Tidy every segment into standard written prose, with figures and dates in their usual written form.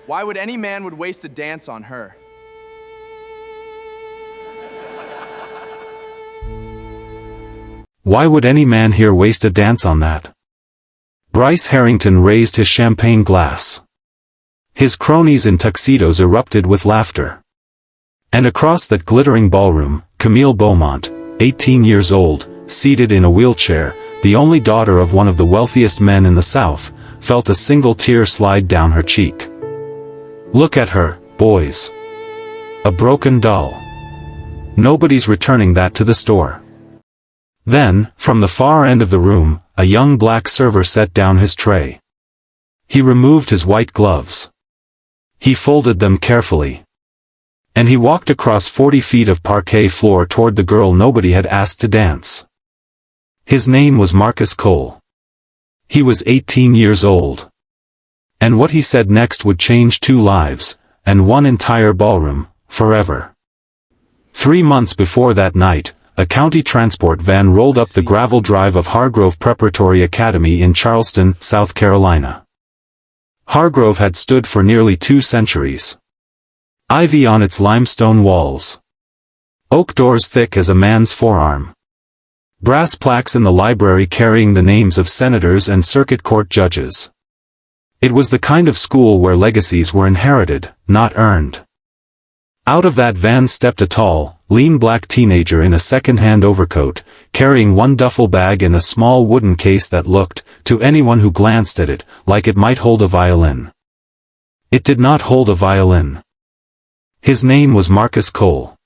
Why would any man would waste a dance on her? Why would any man here waste a dance on that? Bryce Harrington raised his champagne glass. His cronies in tuxedos erupted with laughter. And across that glittering ballroom, Camille Beaumont, 18 years old, seated in a wheelchair, the only daughter of one of the wealthiest men in the South, felt a single tear slide down her cheek. Look at her, boys. A broken doll. Nobody's returning that to the store. Then, from the far end of the room, a young black server set down his tray. He removed his white gloves. He folded them carefully. And he walked across 40 feet of parquet floor toward the girl nobody had asked to dance. His name was Marcus Cole. He was 18 years old. And what he said next would change 2 lives, and 1 entire ballroom, forever. 3 months before that night, a county transport van rolled up the gravel drive of Hargrove Preparatory Academy in Charleston, South Carolina. Hargrove had stood for nearly 2 centuries. Ivy on its limestone walls. Oak doors thick as a man's forearm. Brass plaques in the library carrying the names of senators and circuit court judges. It was the kind of school where legacies were inherited, not earned. Out of that van stepped a tall, lean black teenager in a second-hand overcoat, carrying 1 duffel bag and a small wooden case that looked, to anyone who glanced at it, like it might hold a violin. It did not hold a violin. His name was Marcus Cole.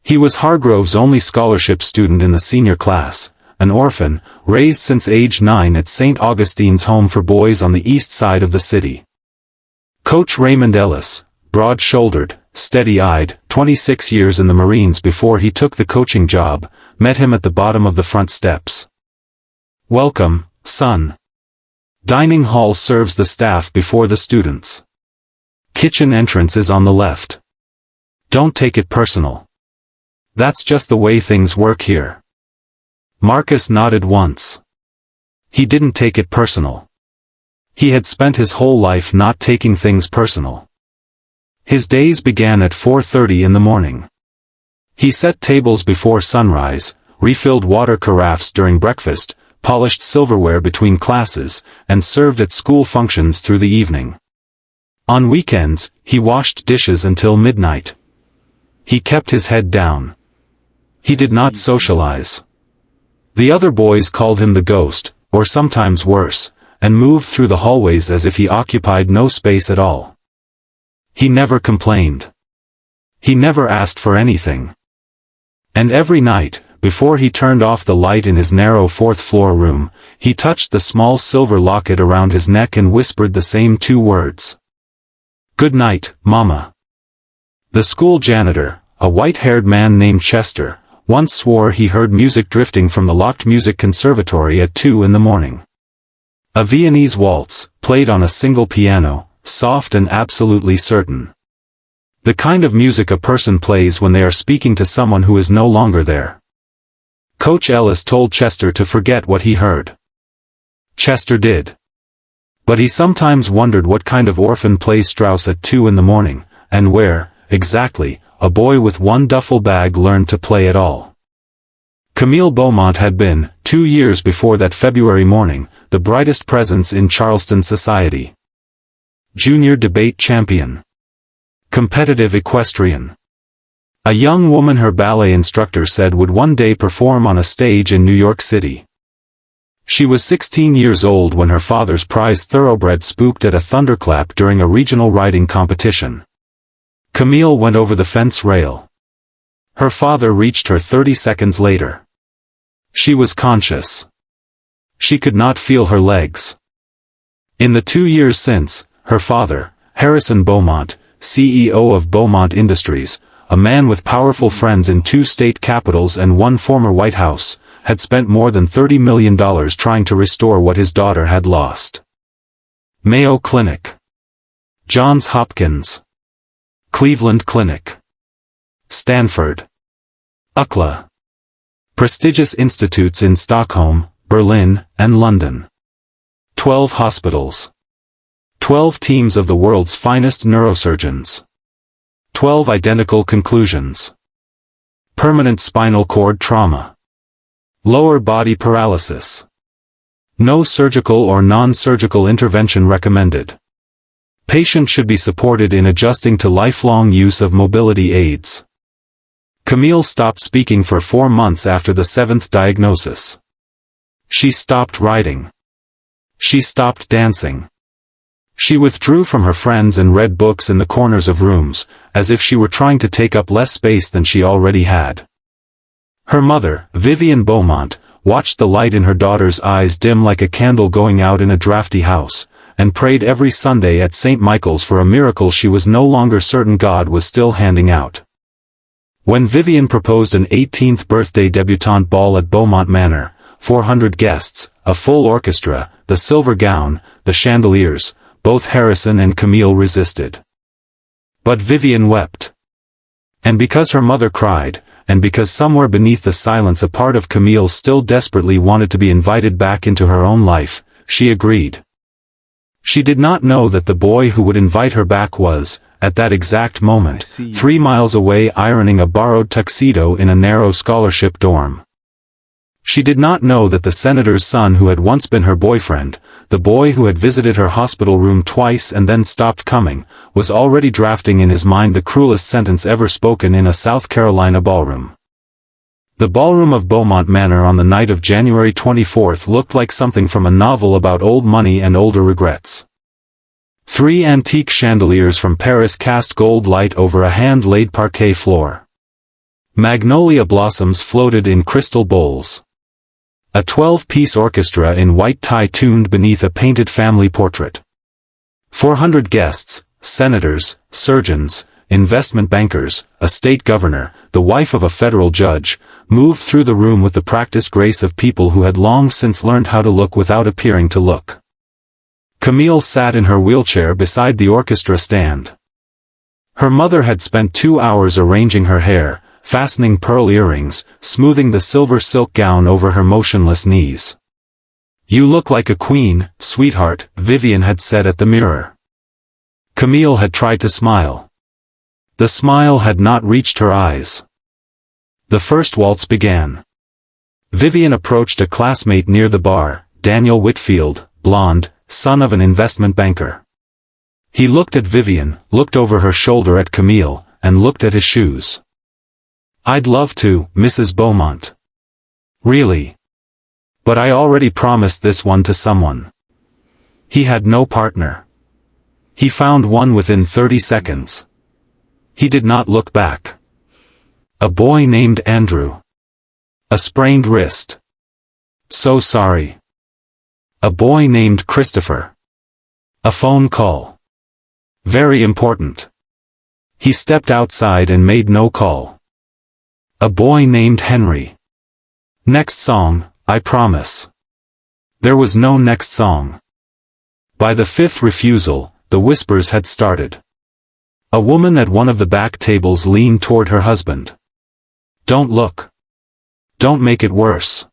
He was Hargrove's only scholarship student in the senior class, an orphan, raised since age 9 at St. Augustine's Home for Boys on the east side of the city. Coach Raymond Ellis, broad-shouldered, steady-eyed, 26 years in the Marines before he took the coaching job, met him at the bottom of the front steps. Welcome, son. Dining hall serves the staff before the students. Kitchen entrance is on the left. Don't take it personal. That's just the way things work here. Marcus nodded once. He didn't take it personal. He had spent his whole life not taking things personal. His days began at 4:30 in the morning. He set tables before sunrise, refilled water carafes during breakfast, polished silverware between classes, and served at school functions through the evening. On weekends, he washed dishes until midnight. He kept his head down. He did not socialize. The other boys called him the ghost, or sometimes worse, and moved through the hallways as if he occupied no space at all. He never complained. He never asked for anything. And every night, before he turned off the light in his narrow 4th-floor room, he touched the small silver locket around his neck and whispered the same 2 words. "Good night, Mama." The school janitor, a white-haired man named Chester, once swore he heard music drifting from the locked music conservatory at 2 in the morning. A Viennese waltz, played on a single piano, soft and absolutely certain. The kind of music a person plays when they are speaking to someone who is no longer there. Coach Ellis told Chester to forget what he heard. Chester did. But he sometimes wondered what kind of orphan plays Strauss at 2 in the morning, and where, exactly, a boy with 1 duffel bag learned to play at all. Camille Beaumont had been, 2 years before that February morning, the brightest presence in Charleston society. Junior debate champion. Competitive equestrian. A young woman her ballet instructor said would one day perform on a stage in New York City. She was 16 years old when her father's prize thoroughbred spooked at a thunderclap during a regional riding competition. Camille went over the fence rail. Her father reached her 30 seconds later. She was conscious. She could not feel her legs. In the 2 years since, her father, Harrison Beaumont, CEO of Beaumont Industries, a man with powerful friends in 2 state capitals and 1 former White House, had spent more than $30 million trying to restore what his daughter had lost. Mayo Clinic. Johns Hopkins. Cleveland Clinic. Stanford. UCLA. Prestigious institutes in Stockholm, Berlin, and London. 12 hospitals. 12 teams of the world's finest neurosurgeons. 12 identical conclusions. Permanent spinal cord trauma. Lower body paralysis. No surgical or non-surgical intervention recommended. Patient should be supported in adjusting to lifelong use of mobility aids. Camille stopped speaking for 4 months after the 7th diagnosis. She stopped writing. She stopped dancing. She withdrew from her friends and read books in the corners of rooms, as if she were trying to take up less space than she already had. Her mother, Vivienne Beaumont, watched the light in her daughter's eyes dim like a candle going out in a drafty house, and prayed every Sunday at St. Michael's for a miracle she was no longer certain God was still handing out. When Vivienne proposed an 18th birthday debutante ball at Beaumont Manor, 400 guests, a full orchestra, the silver gown, the chandeliers, both Harrison and Camille resisted. But Vivienne wept. And because her mother cried, and because somewhere beneath the silence a part of Camille still desperately wanted to be invited back into her own life, she agreed. She did not know that the boy who would invite her back was, at that exact moment, 3 miles away ironing a borrowed tuxedo in a narrow scholarship dorm. She did not know that the senator's son who had once been her boyfriend, the boy who had visited her hospital room twice and then stopped coming, was already drafting in his mind the cruelest sentence ever spoken in a South Carolina ballroom. The ballroom of Beaumont Manor on the night of January 24th looked like something from a novel about old money and older regrets. 3 antique chandeliers from Paris cast gold light over a hand-laid parquet floor. Magnolia blossoms floated in crystal bowls. A 12-piece orchestra in white tie tuned beneath a painted family portrait. 400 guests, senators, surgeons, investment bankers, a state governor, the wife of a federal judge, moved through the room with the practiced grace of people who had long since learned how to look without appearing to look. Camille sat in her wheelchair beside the orchestra stand. Her mother had spent 2 hours arranging her hair, fastening pearl earrings, smoothing the silver silk gown over her motionless knees. "You look like a queen, sweetheart," Vivienne had said at the mirror. Camille had tried to smile. The smile had not reached her eyes. The first waltz began. Vivienne approached a classmate near the bar, Daniel Whitfield, blonde, son of an investment banker. He looked at Vivienne, looked over her shoulder at Camille, and looked at his shoes. "I'd love to, Mrs. Beaumont. Really. But I already promised this one to someone." He had no partner. He found one within 30 seconds. He did not look back. A boy named Andrew. A sprained wrist. So sorry. A boy named Christopher. A phone call. Very important. He stepped outside and made no call. A boy named Henry. Next song, I promise. There was no next song. By the 5th refusal, the whispers had started. A woman at one of the back tables leaned toward her husband. "Don't look. Don't make it worse."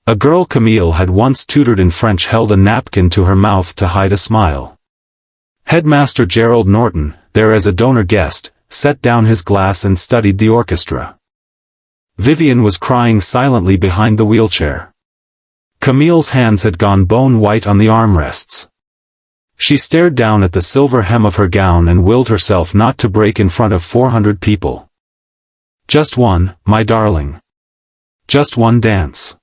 A girl Camille had once tutored in French held a napkin to her mouth to hide a smile. Headmaster Gerald Norton, there as a donor guest, set down his glass and studied the orchestra. Vivienne was crying silently behind the wheelchair. Camille's hands had gone bone white on the armrests. She stared down at the silver hem of her gown and willed herself not to break in front of 400 people. "Just one, my darling. Just one dance."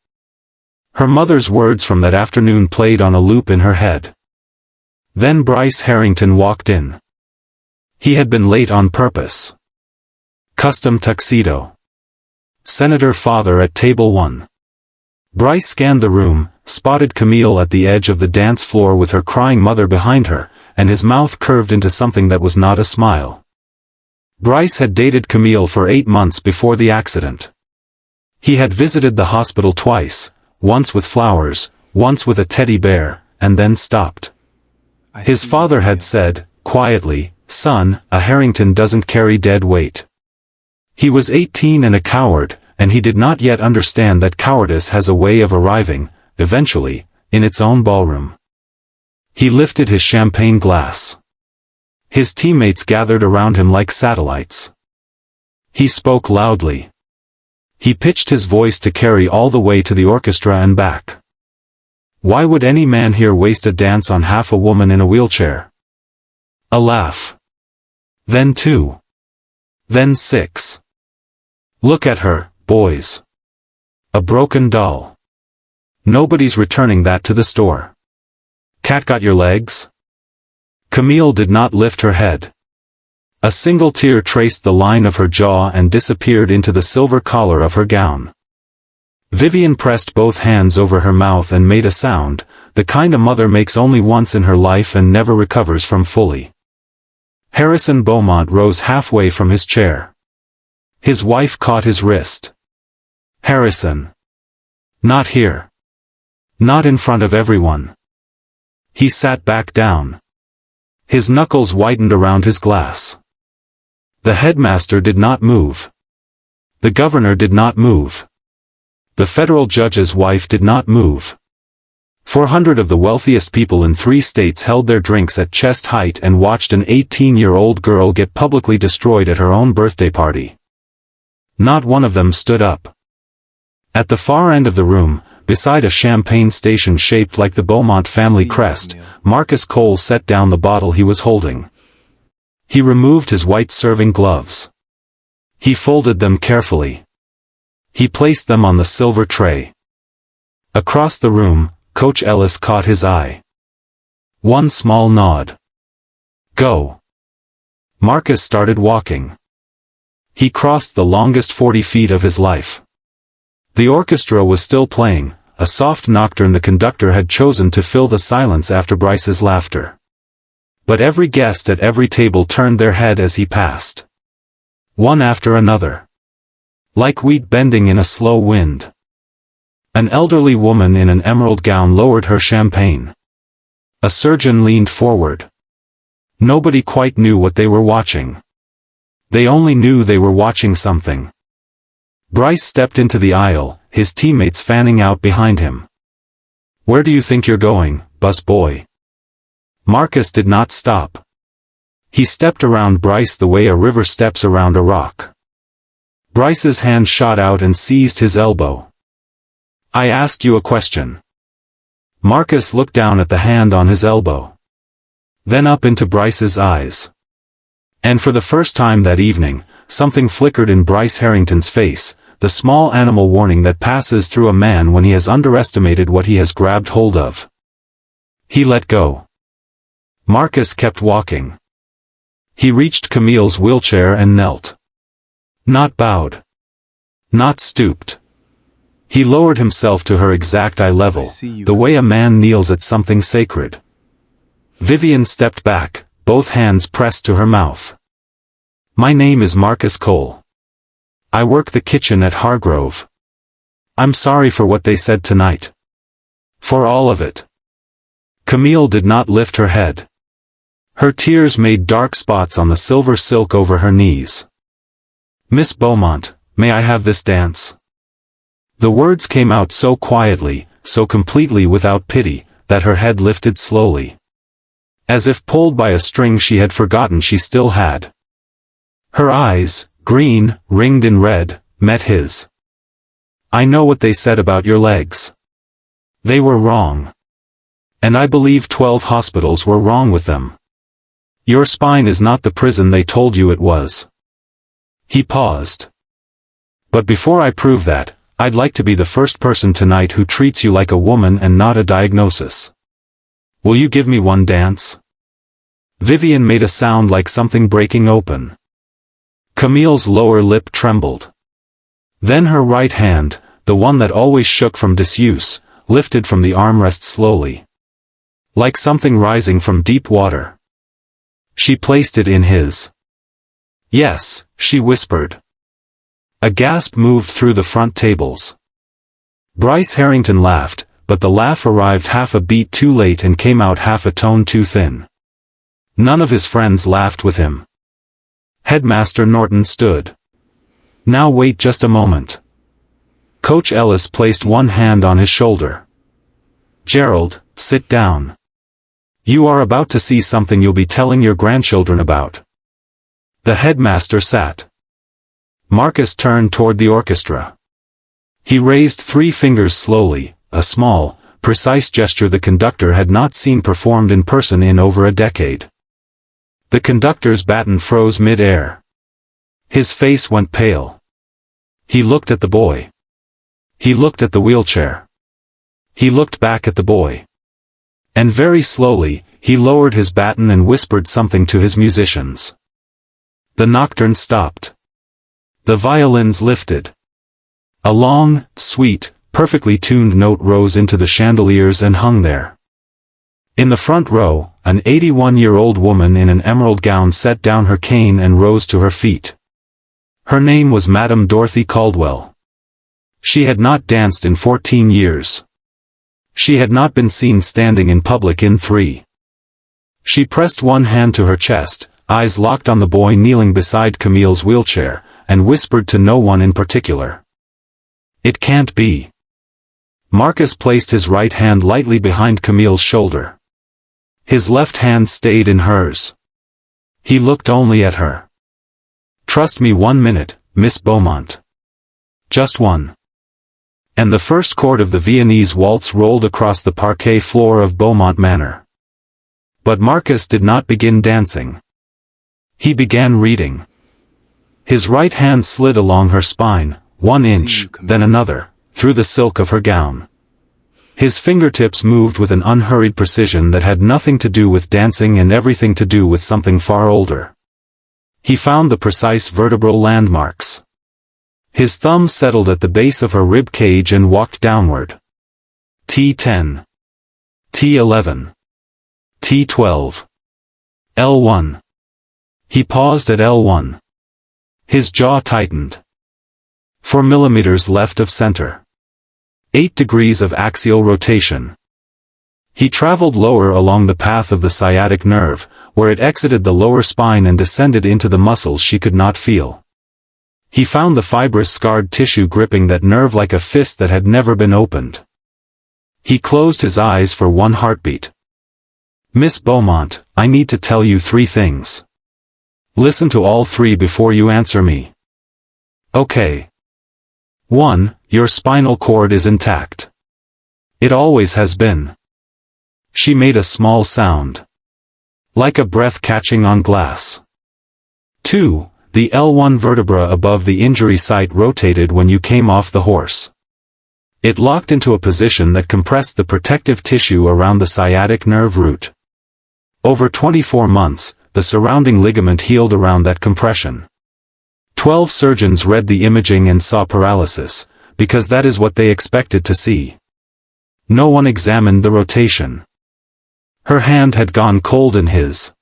Her mother's words from that afternoon played on a loop in her head. Then Bryce Harrington walked in. He had been late on purpose. Custom tuxedo. Senator father at table 1. Bryce scanned the room, spotted Camille at the edge of the dance floor with her crying mother behind her, and his mouth curved into something that was not a smile. Bryce had dated Camille for 8 months before the accident. He had visited the hospital twice, once with flowers, once with a teddy bear, and then stopped. His father had said, quietly, "Son, a Harrington doesn't carry dead weight." He was 18 and a coward, and he did not yet understand that cowardice has a way of arriving, eventually, in its own ballroom. He lifted his champagne glass. His teammates gathered around him like satellites. He spoke loudly. He pitched his voice to carry all the way to the orchestra and back. Why would any man here waste a dance on half a woman in a wheelchair? A laugh. Then 2. Then 6. Look at her, boys. A broken doll. Nobody's returning that to the store. Cat got your legs? Camille did not lift her head. A single tear traced the line of her jaw and disappeared into the silver collar of her gown. Vivian pressed both hands over her mouth and made a sound, the kind a mother makes only once in her life and never recovers from fully. Harrison Beaumont rose halfway from his chair. His wife caught his wrist. Harrison. Not here. Not in front of everyone. He sat back down. His knuckles whitened around his glass. The headmaster did not move. The governor did not move. The federal judge's wife did not move. 400 of the wealthiest people in 3 states held their drinks at chest height and watched an 18-year-old girl get publicly destroyed at her own birthday party. Not one of them stood up. At the far end of the room, beside a champagne station shaped like the Beaumont family crest, Marcus Cole set down the bottle he was holding. He removed his white serving gloves. He folded them carefully. He placed them on the silver tray. Across the room, Coach Ellis caught his eye. One small nod. Go. Marcus started walking. He crossed the longest 40 feet of his life. The orchestra was still playing, a soft nocturne the conductor had chosen to fill the silence after Bryce's laughter. But every guest at every table turned their head as he passed. One after another. Like wheat bending in a slow wind. An elderly woman in an emerald gown lowered her champagne. A surgeon leaned forward. Nobody quite knew what they were watching. They only knew they were watching something. Bryce stepped into the aisle, his teammates fanning out behind him. Where do you think you're going, bus boy? Marcus did not stop. He stepped around Bryce the way a river steps around a rock. Bryce's hand shot out and seized his elbow. I asked you a question. Marcus looked down at the hand on his elbow. Then up into Bryce's eyes. And for the first time that evening, something flickered in Bryce Harrington's face, the small animal warning that passes through a man when he has underestimated what he has grabbed hold of. He let go. Marcus kept walking. He reached Camille's wheelchair and knelt. Not bowed. Not stooped. He lowered himself to her exact eye level, the way a man kneels at something sacred. Vivian stepped back, both hands pressed to her mouth. My name is Marcus Cole. I work the kitchen at Hargrove. I'm sorry for what they said tonight. For all of it. Camille did not lift her head. Her tears made dark spots on the silver silk over her knees. Miss Beaumont, may I have this dance? The words came out so quietly, so completely without pity, that her head lifted slowly. As if pulled by a string she had forgotten she still had. Her eyes, green, ringed in red, met his. I know what they said about your legs. They were wrong. And I believe 12 hospitals were wrong with them. Your spine is not the prison they told you it was. He paused. But before I prove that, I'd like to be the first person tonight who treats you like a woman and not a diagnosis. Will you give me one dance? Vivian made a sound like something breaking open. Camille's lower lip trembled. Then her right hand, the one that always shook from disuse, lifted from the armrest slowly. Like something rising from deep water. She placed it in his. Yes, she whispered. A gasp moved through the front tables. Bryce Harrington laughed, but the laugh arrived half a beat too late and came out half a tone too thin. None of his friends laughed with him. Headmaster Norton stood. Now wait just a moment. Coach Ellis placed one hand on his shoulder. Gerald, sit down. You are about to see something you'll be telling your grandchildren about. The headmaster sat. Marcus turned toward the orchestra. He raised 3 fingers slowly, a small, precise gesture the conductor had not seen performed in person in over a decade. The conductor's baton froze mid-air. His face went pale. He looked at the boy. He looked at the wheelchair. He looked back at the boy. And very slowly, he lowered his baton and whispered something to his musicians. The nocturne stopped. The violins lifted. A long, sweet, perfectly tuned note rose into the chandeliers and hung there. In the front row, an 81-year-old woman in an emerald gown set down her cane and rose to her feet. Her name was Madame Dorothy Caldwell. She had not danced in 14 years. She had not been seen standing in public in 3. She pressed one hand to her chest, eyes locked on the boy kneeling beside Camille's wheelchair, and whispered to no one in particular. It can't be. Marcus placed his right hand lightly behind Camille's shoulder. His left hand stayed in hers. He looked only at her. Trust me 1 minute, Miss Beaumont. Just one. And the first chord of the Viennese waltz rolled across the parquet floor of Beaumont Manor. But Marcus did not begin dancing. He began reading. His right hand slid along her spine, 1 inch, then another, through the silk of her gown. His fingertips moved with an unhurried precision that had nothing to do with dancing and everything to do with something far older. He found the precise vertebral landmarks. His thumb settled at the base of her rib cage and walked downward. T10. T11. T12. L1. He paused at L1. His jaw tightened. 4 millimeters left of center. 8 degrees of axial rotation. He traveled lower along the path of the sciatic nerve, where it exited the lower spine and descended into the muscles she could not feel. He found the fibrous scarred tissue gripping that nerve like a fist that had never been opened. He closed his eyes for 1 heartbeat. Miss Beaumont, I need to tell you 3 things. Listen to all 3 before you answer me. Okay. 1. Your spinal cord is intact. It always has been. She made a small sound. Like a breath catching on glass. 2. The L1 vertebra above the injury site rotated when you came off the horse. It locked into a position that compressed the protective tissue around the sciatic nerve root. Over 24 months, the surrounding ligament healed around that compression. 12 surgeons read the imaging and saw paralysis, because that is what they expected to see. No one examined the rotation. Her hand had gone cold in his.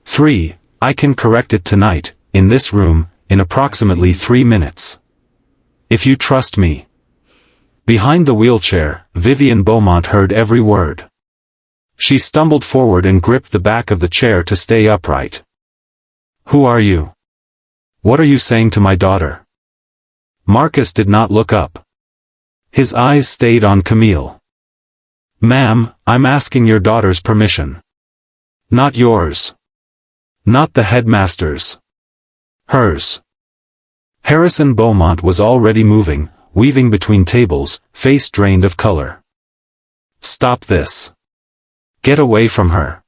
3. I can correct it tonight, in this room, in approximately 3 minutes. If you trust me. Behind the wheelchair, Vivienne Beaumont heard every word. She stumbled forward and gripped the back of the chair to stay upright. Who are you? What are you saying to my daughter? Marcus did not look up. His eyes stayed on Camille. Ma'am, I'm asking your daughter's permission. Not yours. Not the headmaster's. Hers. Harrison Beaumont was already moving, weaving between tables, face drained of color. Stop this. Get away from her.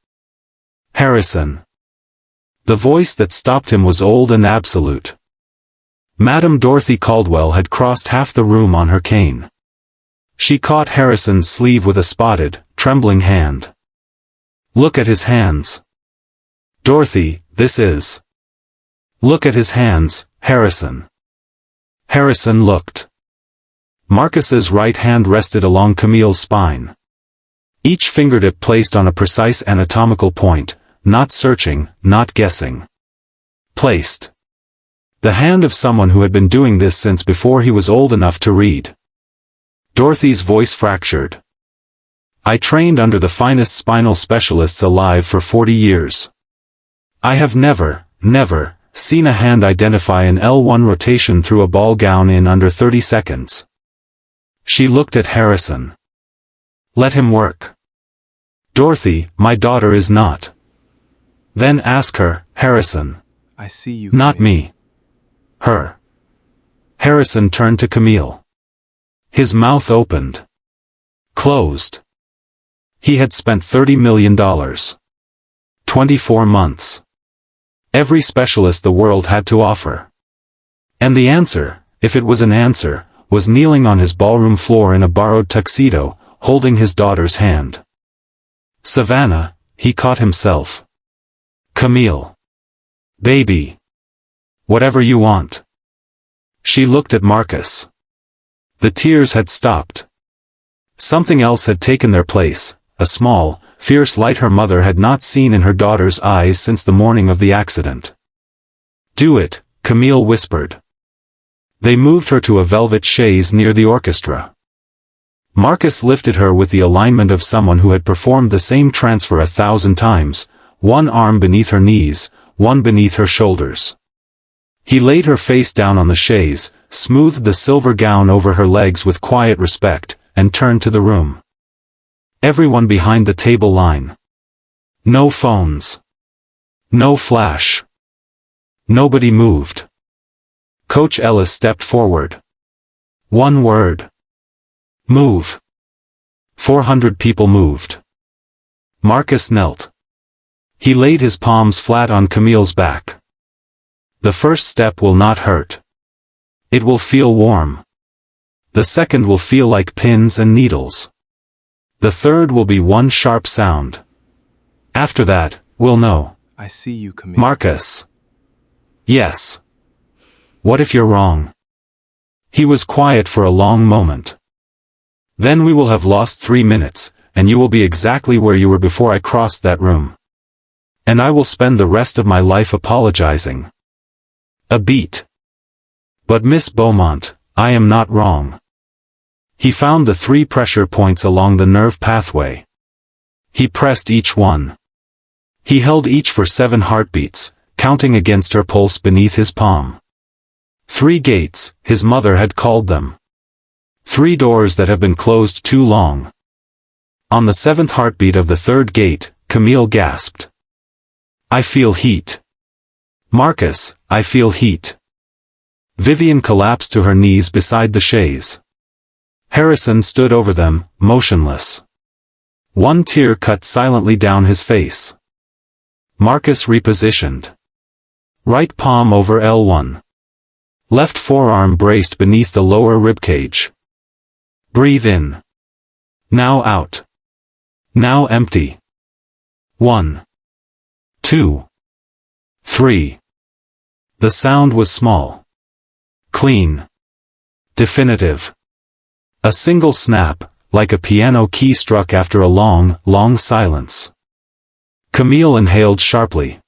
Harrison. The voice that stopped him was old and absolute. Madame Dorothy Caldwell had crossed half the room on her cane. She caught Harrison's sleeve with a spotted, trembling hand. Look at his hands. Dorothy, this is. Look at his hands, Harrison. Harrison looked. Marcus's right hand rested along Camille's spine. Each fingertip placed on a precise anatomical point, not searching, not guessing. Placed. The hand of someone who had been doing this since before he was old enough to read. Dorothy's voice fractured. I trained under the finest spinal specialists alive for 40 years. I have never seen a hand identify an L1 rotation through a ball gown in under 30 seconds. She looked at Harrison. Let him work. Dorothy, my daughter is not. Then ask her, Harrison. I see you. Not Camille. me. Her. Harrison turned to Camille. His mouth opened. Closed. He had spent $30 million. 24 months. Every specialist the world had to offer. And the answer, if it was an answer, was kneeling on his ballroom floor in a borrowed tuxedo, holding his daughter's hand. Savannah, he caught himself. Camille. Baby. Whatever you want. She looked at Marcus. The tears had stopped. Something else had taken their place, a small, fierce light her mother had not seen in her daughter's eyes since the morning of the accident. Do it, Camille whispered. They moved her to a velvet chaise near the orchestra. Marcus lifted her with the alignment of someone who had performed the same transfer 1,000 times, one arm beneath her knees, one beneath her shoulders. He laid her face down on the chaise, smoothed the silver gown over her legs with quiet respect, and turned to the room. Everyone behind the table line. No phones. No flash. Nobody moved. Coach Ellis stepped forward. One word. Move. 400 people moved. Marcus knelt. He laid his palms flat on Camille's back. The first step will not hurt. It will feel warm. The second will feel like pins and needles. The third will be one sharp sound. After that, we'll know. I see you, Camille. Marcus. Yes. What if you're wrong? He was quiet for a long moment. Then we will have lost 3 minutes, and you will be exactly where you were before I crossed that room. And I will spend the rest of my life apologizing. A beat. But Miss Beaumont, I am not wrong. He found the 3 pressure points along the nerve pathway. He pressed each one. He held each for 7 heartbeats, counting against her pulse beneath his palm. 3 gates, his mother had called them. 3 doors that have been closed too long. On the 7th heartbeat of the 3rd gate, Camille gasped. I feel heat. Marcus, I feel heat. Vivian collapsed to her knees beside the chaise. Harrison stood over them, motionless. One tear cut silently down his face. Marcus repositioned. Right palm over L1. Left forearm braced beneath the lower ribcage. Breathe in. Now out. Now empty. 1. 2. 3. The sound was small. Clean. Definitive. A single snap, like a piano key struck after a long, long silence. Camille inhaled sharply.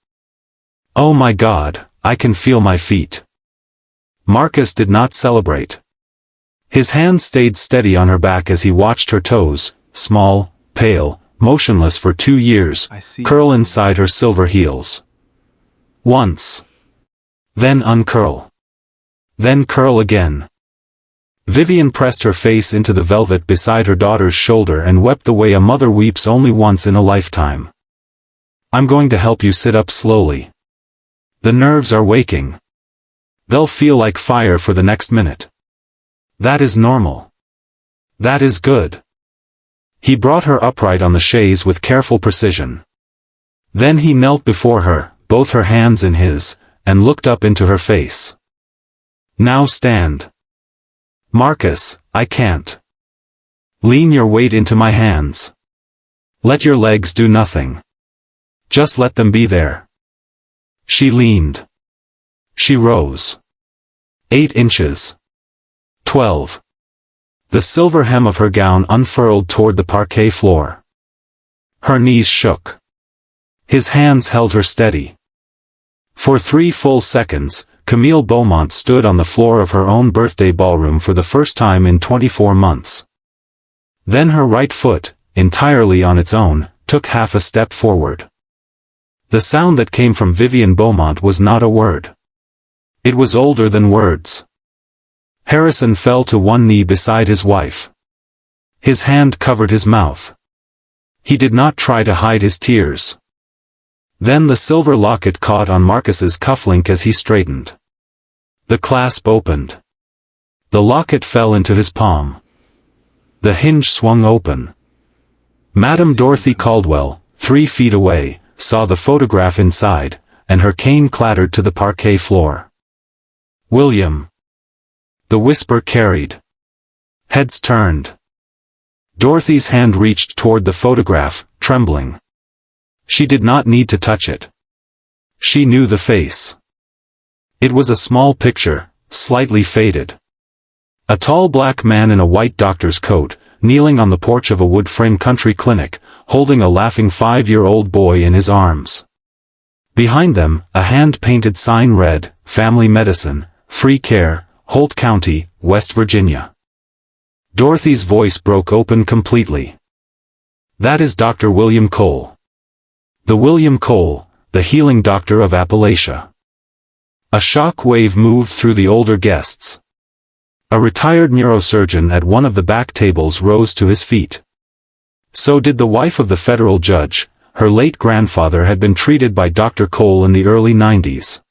Oh my God, I can feel my feet. Marcus did not celebrate. His hand stayed steady on her back as he watched her toes, small, pale, motionless for 2 years, curl inside her silver heels. Once. Then uncurl. Then curl again. Vivian pressed her face into the velvet beside her daughter's shoulder and wept the way a mother weeps only once in a lifetime. I'm going to help you sit up slowly. The nerves are waking. They'll feel like fire for the next minute. That is normal. That is good. He brought her upright on the chaise with careful precision. Then he knelt before her, both her hands in his, and looked up into her face. Now stand. Marcus, I can't. Lean your weight into my hands. Let your legs do nothing. Just let them be there. She leaned. She rose. 8 inches. 12. The silver hem of her gown unfurled toward the parquet floor. Her knees shook. His hands held her steady. For 3 full seconds, Camille Beaumont stood on the floor of her own birthday ballroom for the first time in 24 months. Then her right foot, entirely on its own, took half a step forward. The sound that came from Vivian Beaumont was not a word. It was older than words. Harrison fell to one knee beside his wife. His hand covered his mouth. He did not try to hide his tears. Then the silver locket caught on Marcus's cufflink as he straightened. The clasp opened. The locket fell into his palm. The hinge swung open. Madame Dorothy Caldwell, 3 feet away, saw the photograph inside, and her cane clattered to the parquet floor. "William." The whisper carried. Heads turned. Dorothy's hand reached toward the photograph, trembling. She did not need to touch it. She knew the face. It was a small picture, slightly faded. A tall black man in a white doctor's coat, kneeling on the porch of a wood-frame country clinic, holding a laughing 5-year-old boy in his arms. Behind them, a hand-painted sign read, "Family Medicine, Free Care, Holt County, West Virginia." Dorothy's voice broke open completely. "That is Dr. William Cole. The William Cole, the healing doctor of Appalachia." A shock wave moved through the older guests. A retired neurosurgeon at one of the back tables rose to his feet. So did the wife of the federal judge. Her late grandfather had been treated by Dr. Cole in the early 90s.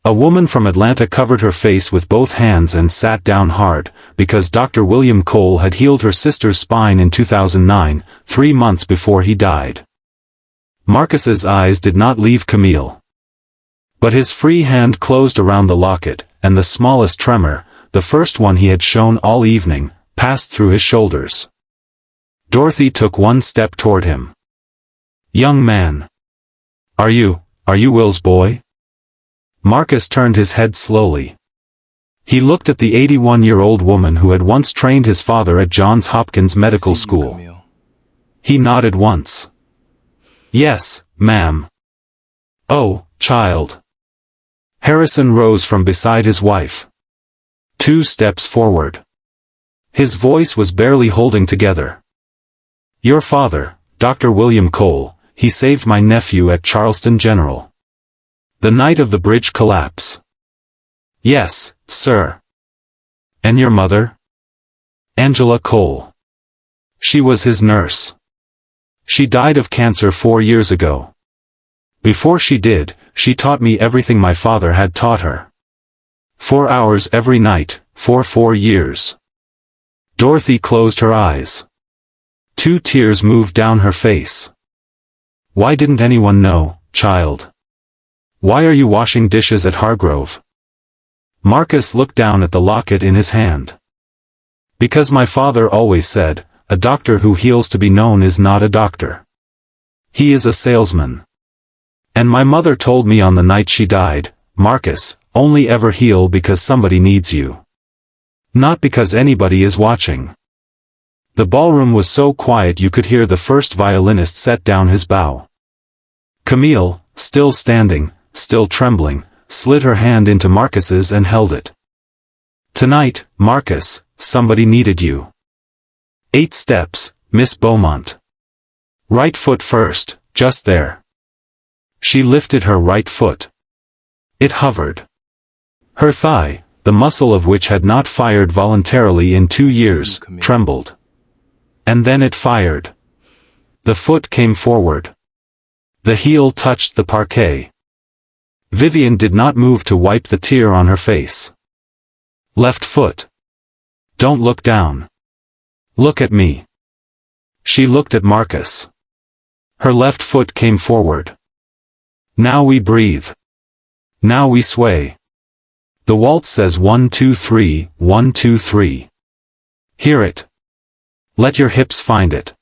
A woman from Atlanta covered her face with both hands and sat down hard, because Dr. William Cole had healed her sister's spine in 2009, 3 months before he died. Marcus's eyes did not leave Camille. But his free hand closed around the locket, and the smallest tremor, the first one he had shown all evening, passed through his shoulders. Dorothy took 1 step toward him. "Young man. Are you Will's boy?" Marcus turned his head slowly. He looked at the 81-year-old woman who had once trained his father at Johns Hopkins Medical School. He nodded once. "Yes, ma'am." "Oh, child." Harrison rose from beside his wife. 2 steps forward. His voice was barely holding together. "Your father, Dr. William Cole, he saved my nephew at Charleston General. The night of the bridge collapse." "Yes, sir." "And your mother?" "Angela Cole. She was his nurse. She died of cancer 4 years ago. Before she did, she taught me everything my father had taught her. 4 hours every night, for 4 years." Dorothy closed her eyes. 2 tears moved down her face. "Why didn't anyone know, child? Why are you washing dishes at Hargrove?" Marcus looked down at the locket in his hand. "Because my father always said, a doctor who heals to be known is not a doctor. He is a salesman. And my mother told me on the night she died, Marcus, only ever heal because somebody needs you. Not because anybody is watching." The ballroom was so quiet you could hear the first violinist set down his bow. Camille, still standing, still trembling, slid her hand into Marcus's and held it. "Tonight, Marcus, somebody needed you. 8 steps, Miss Beaumont. Right foot first, just there." She lifted her right foot. It hovered. Her thigh, the muscle of which had not fired voluntarily in 2 years, trembled. And then it fired. The foot came forward. The heel touched the parquet. Vivian did not move to wipe the tear on her face. "Left foot. Don't look down. Look at me." She looked at Marcus. Her left foot came forward. "Now we breathe. Now we sway. The waltz says 1 2 3, 1 2 3. Hear it. Let your hips find it.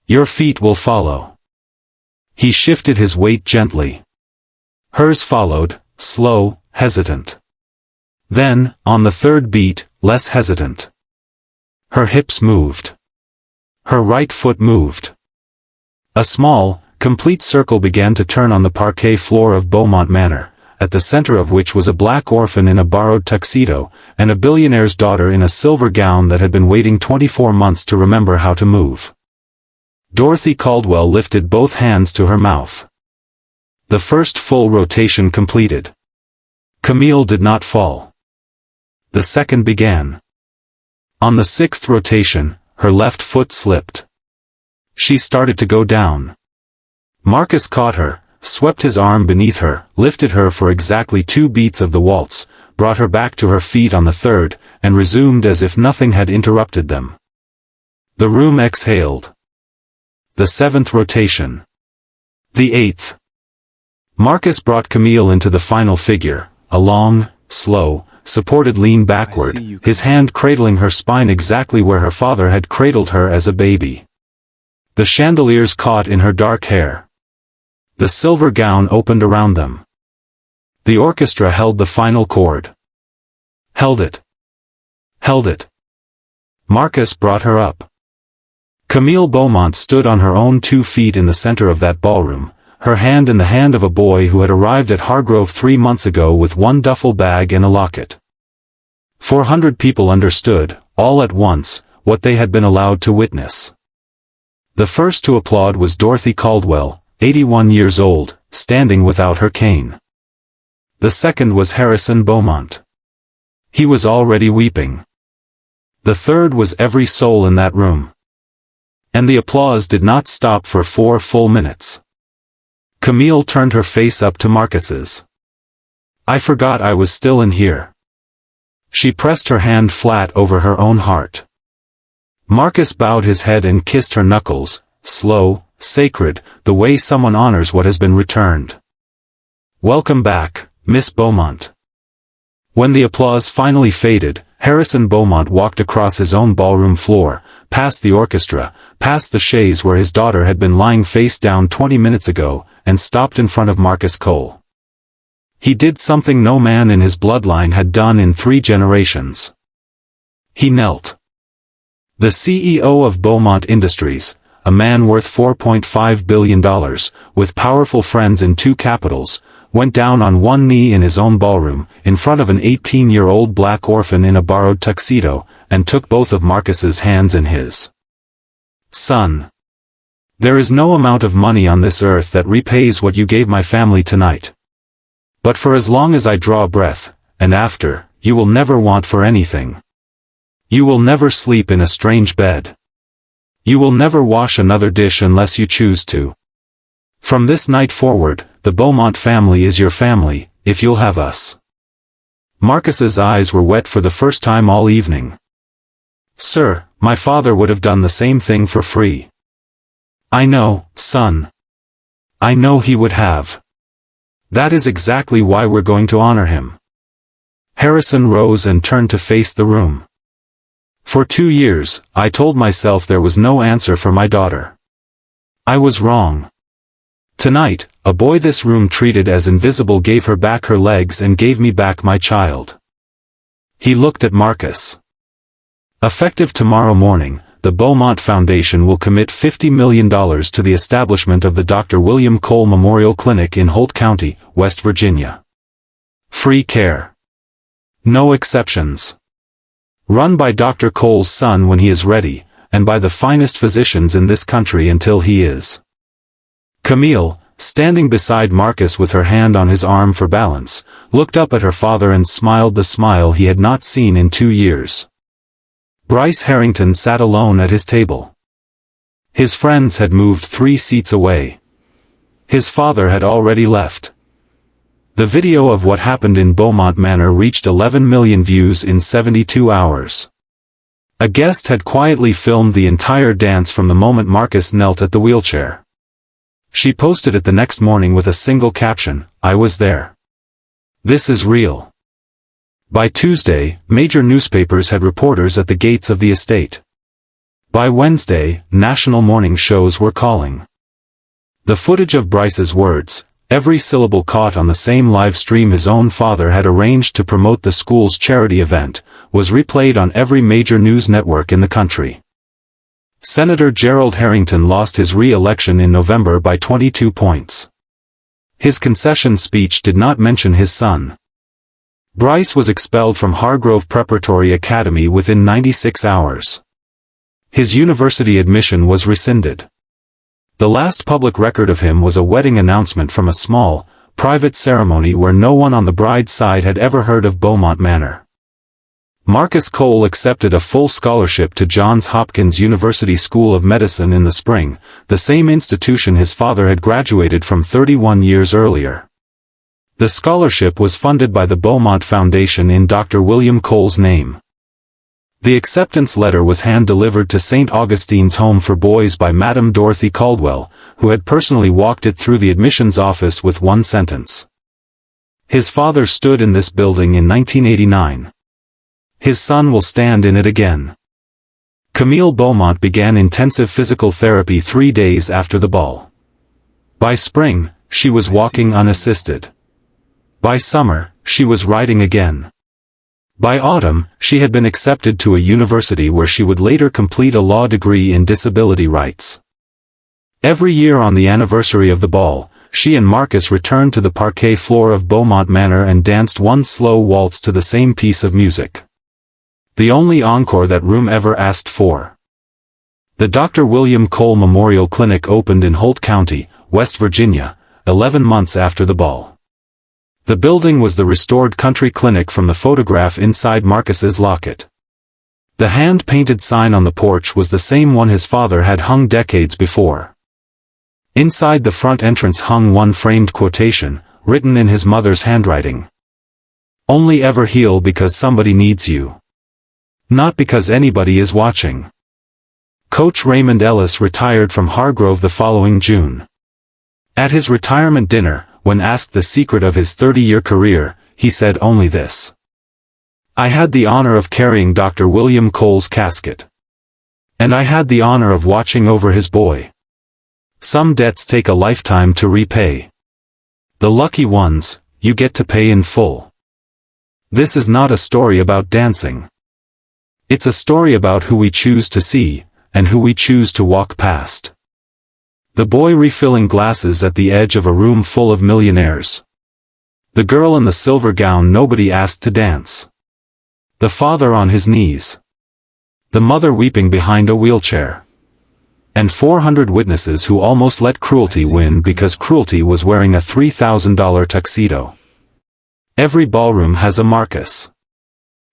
Your feet will follow." He shifted his weight gently. Hers followed, slow, hesitant. Then, on the 3rd beat, less hesitant. Her hips moved. Her right foot moved. A small, complete circle began to turn on the parquet floor of Beaumont Manor, at the center of which was a black orphan in a borrowed tuxedo, and a billionaire's daughter in a silver gown that had been waiting 24 months to remember how to move. Dorothy Caldwell lifted both hands to her mouth. The first full rotation completed. Camille did not fall. The second began. On the 6th rotation, her left foot slipped. she started to go down. Marcus caught her, swept his arm beneath her, lifted her for exactly 2 beats of the waltz, brought her back to her feet on the third, and resumed as if nothing had interrupted them. The room exhaled. The 7th rotation. The 8th. Marcus brought Camille into the final figure, a long, slow, supported lean backward, his hand cradling her spine exactly where her father had cradled her as a baby. The chandeliers caught in her dark hair. The silver gown opened around them. The orchestra held the final chord. Held it. Held it. Marcus brought her up. Camille Beaumont stood on her own 2 feet in the center of that ballroom, her hand in the hand of a boy who had arrived at Hargrove 3 months ago with 1 duffel bag and a locket. 400 people understood, all at once, what they had been allowed to witness. The first to applaud was Dorothy Caldwell, 81 years old, standing without her cane. The second was Harrison Beaumont. He was already weeping. The third was every soul in that room. And the applause did not stop for 4 full minutes. Camille turned her face up to Marcus's. "I forgot I was still in here." She pressed her hand flat over her own heart. Marcus bowed his head and kissed her knuckles, slow, sacred, the way someone honors what has been returned. "Welcome back, Miss Beaumont." When the applause finally faded, Harrison Beaumont walked across his own ballroom floor, past the orchestra, past the chaise where his daughter had been lying face down 20 minutes ago, and stopped in front of Marcus Cole. He did something no man in his bloodline had done in 3 generations. He knelt. The CEO of Beaumont Industries, a man worth $4.5 billion, with powerful friends in 2 capitals, went down on one knee in his own ballroom, in front of an 18-year-old black orphan in a borrowed tuxedo, and took both of Marcus's hands in his. "Son. There is no amount of money on this earth that repays what you gave my family tonight. But for as long as I draw breath, and after, you will never want for anything. You will never sleep in a strange bed. You will never wash another dish unless you choose to. From this night forward, the Beaumont family is your family, if you'll have us." Marcus's eyes were wet for the first time all evening. "Sir, my father would have done the same thing for free." "I know, son. I know he would have. That is exactly why we're going to honor him." Harrison rose and turned to face the room. "For 2 years, I told myself there was no answer for my daughter. I was wrong. Tonight, a boy this room treated as invisible gave her back her legs and gave me back my child." He looked at Marcus. "Effective tomorrow morning, the Beaumont Foundation will commit $50 million to the establishment of the Dr. William Cole Memorial Clinic in Holt County, West Virginia. Free care. No exceptions. Run by Dr. Cole's son when he is ready, and by the finest physicians in this country until he is." Camille, standing beside Marcus with her hand on his arm for balance, looked up at her father and smiled the smile he had not seen in 2 years. Bryce Harrington sat alone at his table. His friends had moved 3 seats away. His father had already left. The video of what happened in Beaumont Manor reached 11 million views in 72 hours. A guest had quietly filmed the entire dance from the moment Marcus knelt at the wheelchair. She posted it the next morning with a single caption, "I was there. This is real." By Tuesday, major newspapers had reporters at the gates of the estate. By Wednesday, national morning shows were calling. The footage of Bryce's words, every syllable caught on the same live stream his own father had arranged to promote the school's charity event, was replayed on every major news network in the country. Senator Gerald Harrington lost his re-election in November by 22 points. His concession speech did not mention his son. Bryce was expelled from Hargrove Preparatory Academy within 96 hours. His university admission was rescinded. The last public record of him was a wedding announcement from a small, private ceremony where no one on the bride's side had ever heard of Beaumont Manor. Marcus Cole accepted a full scholarship to Johns Hopkins University School of Medicine in the spring, the same institution his father had graduated from 31 years earlier. The scholarship was funded by the Beaumont Foundation in Dr. William Cole's name. The acceptance letter was hand-delivered to St. Augustine's Home for Boys by Madame Dorothy Caldwell, who had personally walked it through the admissions office with one sentence. His father stood in this building in 1989. His son will stand in it again. Camille Beaumont began intensive physical therapy 3 days after the ball. By spring, she was walking unassisted. By summer, she was riding again. By autumn, she had been accepted to a university where she would later complete a law degree in disability rights. Every year on the anniversary of the ball, she and Marcus returned to the parquet floor of Beaumont Manor and danced one slow waltz to the same piece of music. The only encore that room ever asked for. The Dr. William Cole Memorial Clinic opened in Holt County, West Virginia, 11 months after the ball. The building was the restored country clinic from the photograph inside Marcus's locket. The hand-painted sign on the porch was the same one his father had hung decades before. Inside the front entrance hung one framed quotation, written in his mother's handwriting. "Only ever heal because somebody needs you. Not because anybody is watching." Coach Raymond Ellis retired from Hargrove the following June. At his retirement dinner, when asked the secret of his 30-year career, he said only this: "I had the honor of carrying Dr. William Cole's casket. And I had the honor of watching over his boy. Some debts take a lifetime to repay. The lucky ones, you get to pay in full." This is not a story about dancing. It's a story about who we choose to see, and who we choose to walk past. The boy refilling glasses at the edge of a room full of millionaires. The girl in the silver gown nobody asked to dance. The father on his knees. The mother weeping behind a wheelchair. And 400 witnesses who almost let cruelty win because cruelty was wearing a $3,000 tuxedo. Every ballroom has a Marcus.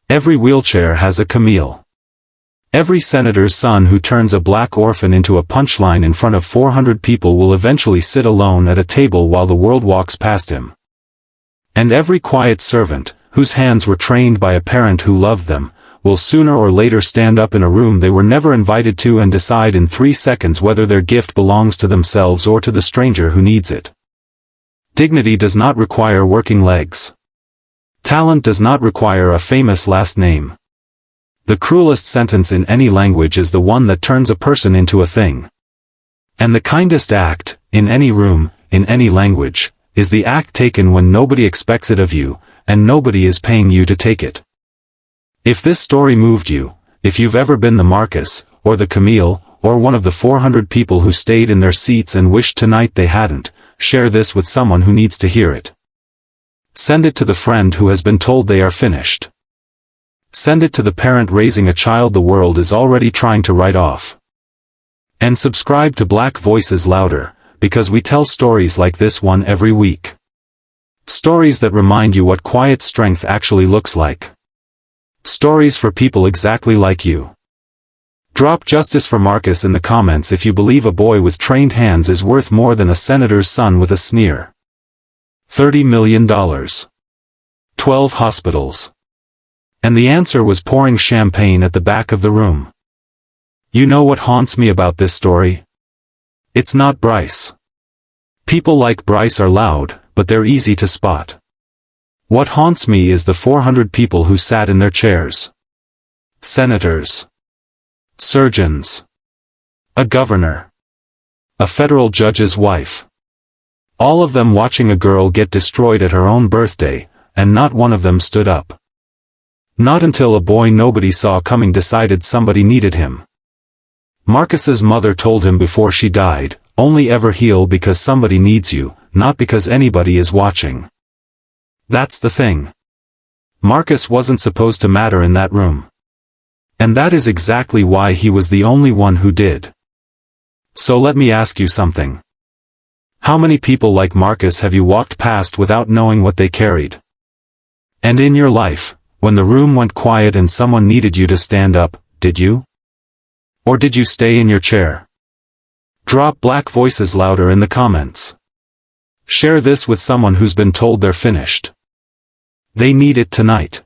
Every wheelchair has a Camille. Every senator's son who turns a black orphan into a punchline in front of 400 people will eventually sit alone at a table while the world walks past him. And every quiet servant, whose hands were trained by a parent who loved them, will sooner or later stand up in a room they were never invited to and decide in 3 seconds whether their gift belongs to themselves or to the stranger who needs it. Dignity does not require working legs. Talent does not require a famous last name. The cruelest sentence in any language is the one that turns a person into a thing. And the kindest act, in any room, in any language, is the act taken when nobody expects it of you, and nobody is paying you to take it. If this story moved you, if you've ever been the Marcus, or the Camille, or one of the 400 people who stayed in their seats and wished tonight they hadn't, share this with someone who needs to hear it. Send it to the friend who has been told they are finished. Send it to the parent raising a child the world is already trying to write off. And subscribe to Black Voices Louder, because we tell stories like this one every week. Stories that remind you what quiet strength actually looks like. Stories for people exactly like you. Drop justice for Marcus in the comments if you believe a boy with trained hands is worth more than a senator's son with a sneer. $30 million. 12 hospitals. And the answer was pouring champagne at the back of the room. You know what haunts me about this story? It's not Bryce. People like Bryce are loud, but they're easy to spot. What haunts me is the 400 people who sat in their chairs. Senators. Surgeons. A governor. A federal judge's wife. All of them watching a girl get destroyed at her own birthday, and not one of them stood up. Not until a boy nobody saw coming decided somebody needed him. Marcus's mother told him before she died, only ever heal because somebody needs you, not because anybody is watching. That's the thing. Marcus wasn't supposed to matter in that room. And that is exactly why he was the only one who did. So let me ask you something. How many people like Marcus have you walked past without knowing what they carried? And in your life, When the room went quiet and someone needed you to stand up, did you? Or did you stay in your chair? Drop black voices louder in the comments. Share this with someone who's been told they're finished. They need it tonight.